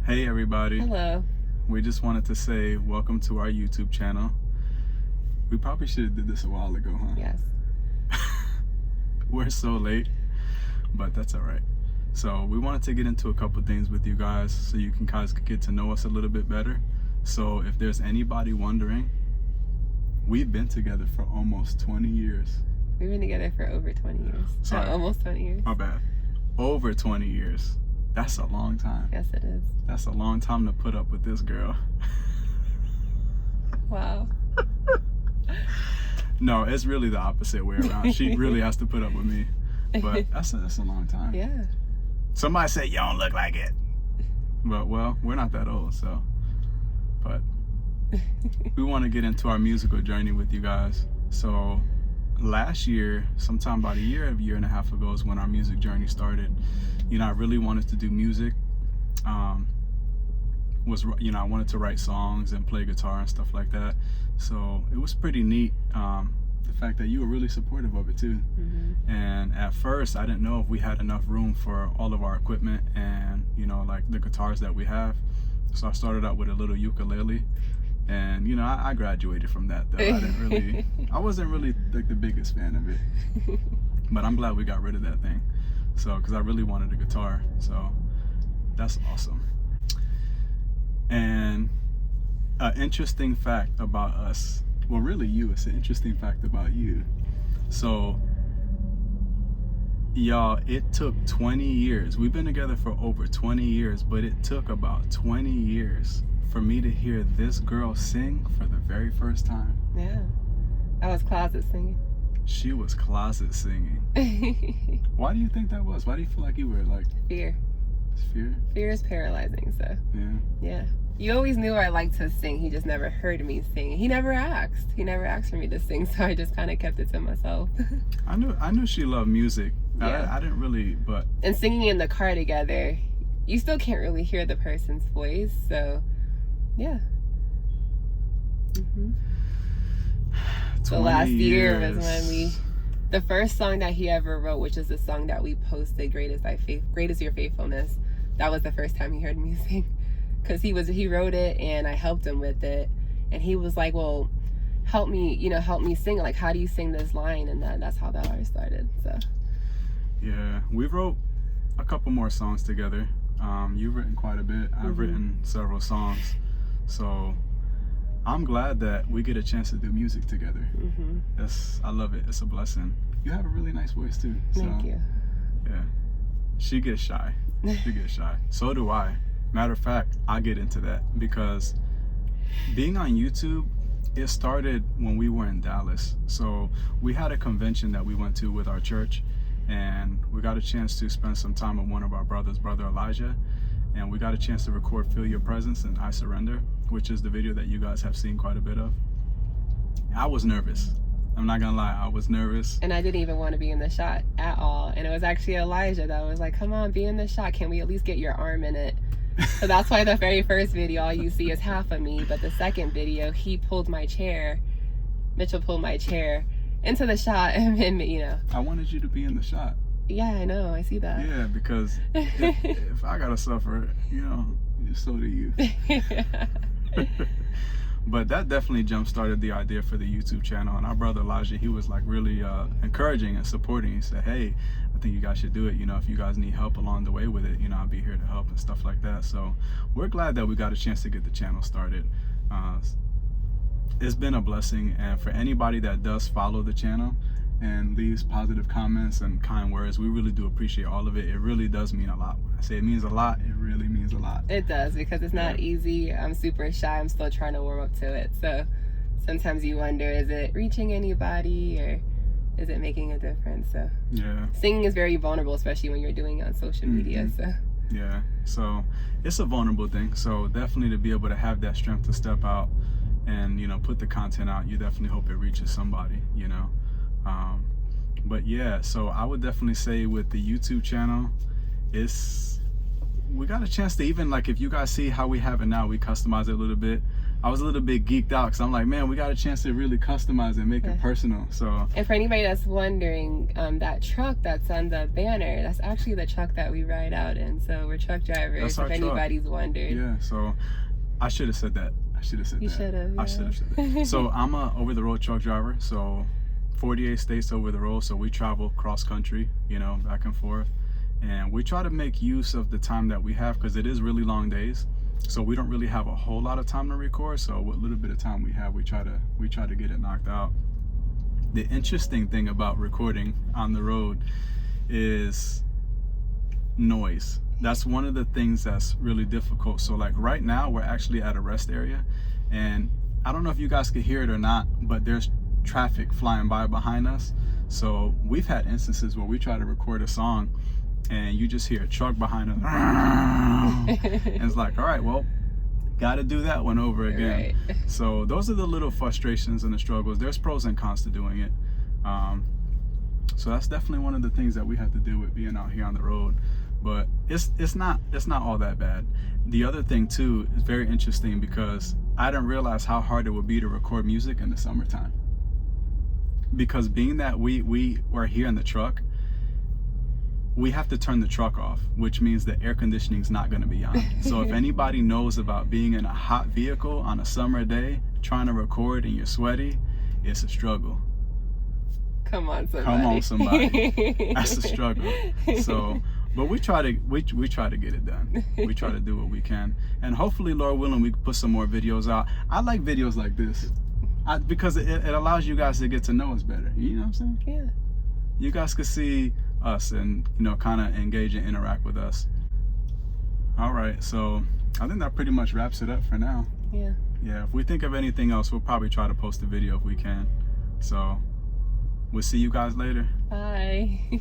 Hey everybody. Hello. We just wanted to say welcome to our YouTube channel. We probably should have did this a while ago, huh? Yes. We're so late, but that's all right. So we wanted to get into a couple things with you guys so you can guys get to know us a little bit better. So if there's anybody wondering, we've been together for almost 20 years. We've been together for over 20 years. Sorry. Almost 20 years. My bad. Over 20 years. That's a long time. Yes, it is. That's a long time to put up with this girl. Wow. No, it's really the opposite way around. She really has to put up with me. But that's a long time. Yeah. Somebody say you don't look like it. But well, we're not that old, so. But we want to get into our musical journey with you guys. So last year, sometime about a year and a half ago is when our music journey started. You know, I really wanted to do music. I wanted to write songs and play guitar and stuff like that. So it was pretty neat. The fact that you were really supportive of it too. Mm-hmm. And at first I didn't know if we had enough room for all of our equipment and, you know, like the guitars that we have. So I started out with a little ukulele. And, you know, I graduated from that though. I wasn't really like the biggest fan of it. But I'm glad we got rid of that thing. So, because I really wanted a guitar. So that's awesome. And an interesting fact about us, well, really you, it's an interesting fact about you. So, y'all, it took 20 years. We've been together for over 20 years, but it took about 20 years for me to hear this girl sing for the very first time. Yeah. I was closet singing. She was closet singing. Why do you think that was? Why do you feel like you were like... Fear. Fear? Fear is paralyzing, so. Yeah. Yeah. You always knew I liked to sing. He just never heard me sing. He never asked. He never asked for me to sing, so I just kind of kept it to myself. I knew she loved music. Yeah. I didn't really, but... And singing in the car together, you still can't really hear the person's voice, so yeah. Mm-hmm. The last year was when the first song that he ever wrote, which is the song that we posted, Great is Your Faithfulness. That was the first time he heard me sing. Because he wrote it and I helped him with it. And he was like, well, help me sing. Like, how do you sing this line? And that's how that all started, so. Yeah, we wrote a couple more songs together. You've written quite a bit. I've written several songs. So I'm glad that we get a chance to do music together. Mm-hmm. I love it. It's a blessing. You have a really nice voice too. Thank you. Yeah. She gets shy. She gets shy. So do I. Matter of fact, I get into that because being on YouTube, it started when we were in Dallas. So we had a convention that we went to with our church, and we got a chance to spend some time with one of our brothers, Brother Elijah, and we got a chance to record Feel Your Presence and I Surrender, which is the video that you guys have seen quite a bit of. I was nervous. I'm not gonna lie, I was nervous. And I didn't even want to be in the shot at all. And it was actually Elijah that was like, come on, be in the shot. Can we at least get your arm in it? So that's why the very first video, all you see is half of me. But the second video, he pulled my chair. Mitchell pulled my chair into the shot. And, you know. I wanted you to be in the shot. Yeah, I know. I see that. Yeah, because if I gotta suffer, you know, so do you. But that definitely jump-started the idea for the YouTube channel. And our brother Elijah, he was like really encouraging and supporting. He said, hey, I think you guys should do it. You know, if you guys need help along the way with it, you know, I'll be here to help and stuff like that. So we're glad that we got a chance to get the channel started. It's been a blessing. And for anybody that does follow the channel and leaves positive comments and kind words, we really do appreciate all of it. It really does mean a lot. When I say it means a lot, it really means a lot. It does, because it's not easy. I'm super shy. I'm still trying to warm up to it. So sometimes you wonder, is it reaching anybody or is it making a difference? So yeah, singing is very vulnerable, especially when you're doing it on social media. So yeah, so it's a vulnerable thing. So definitely to be able to have that strength to step out and, you know, put the content out, you definitely hope it reaches somebody, you know. But yeah, so I would definitely say with the YouTube channel, we got a chance to even, like, if you guys see how we have it now, we customize it a little bit. I was a little bit geeked out because I'm like, man, we got a chance to really customize and make it personal. So, and for anybody that's wondering, that truck that's on the banner, that's actually the truck that we ride out in. So we're truck drivers. That's our if anybody's wondered. Yeah. So I should have said that. I should have said you that. Should have. Yeah. I should have said that. So I'm a over-the-road truck driver. So 48 states over the road. So we travel cross country, you know, back and forth, and we try to make use of the time that we have because it is really long days. So we don't really have a whole lot of time to record. So what little bit of time we have, we try to get it knocked out. The interesting thing about recording on the road is noise. That's one of the things that's really difficult. So like right now we're actually at a rest area, and I don't know if you guys could hear it or not, but there's traffic flying by behind us. So we've had instances where we try to record a song and you just hear a truck behind us. And it's like, all right, well, got to do that one over again. Right. So those are the little frustrations and the struggles. There's pros and cons to doing it. So that's definitely one of the things that we have to deal with being out here on the road. But it's not all that bad. The other thing too is very interesting because I didn't realize how hard it would be to record music in the summertime. Because being that we were here in the truck, we have to turn the truck off, which means the air conditioning is not going to be on. So if anybody knows about being in a hot vehicle on a summer day, trying to record and you're sweaty, it's a struggle. Come on, somebody. Come on, somebody. That's a struggle. So, but we try to get it done. We try to do what we can, and hopefully, Lord willing, we can put some more videos out. I like videos like this, because it allows you guys to get to know us better. You know what I'm saying? Yeah. You guys can see us and, you know, kind of engage and interact with us. All right, so I think that pretty much wraps it up for now. Yeah, if we think of anything else, we'll probably try to post a video if we can. So we'll see you guys later. Bye.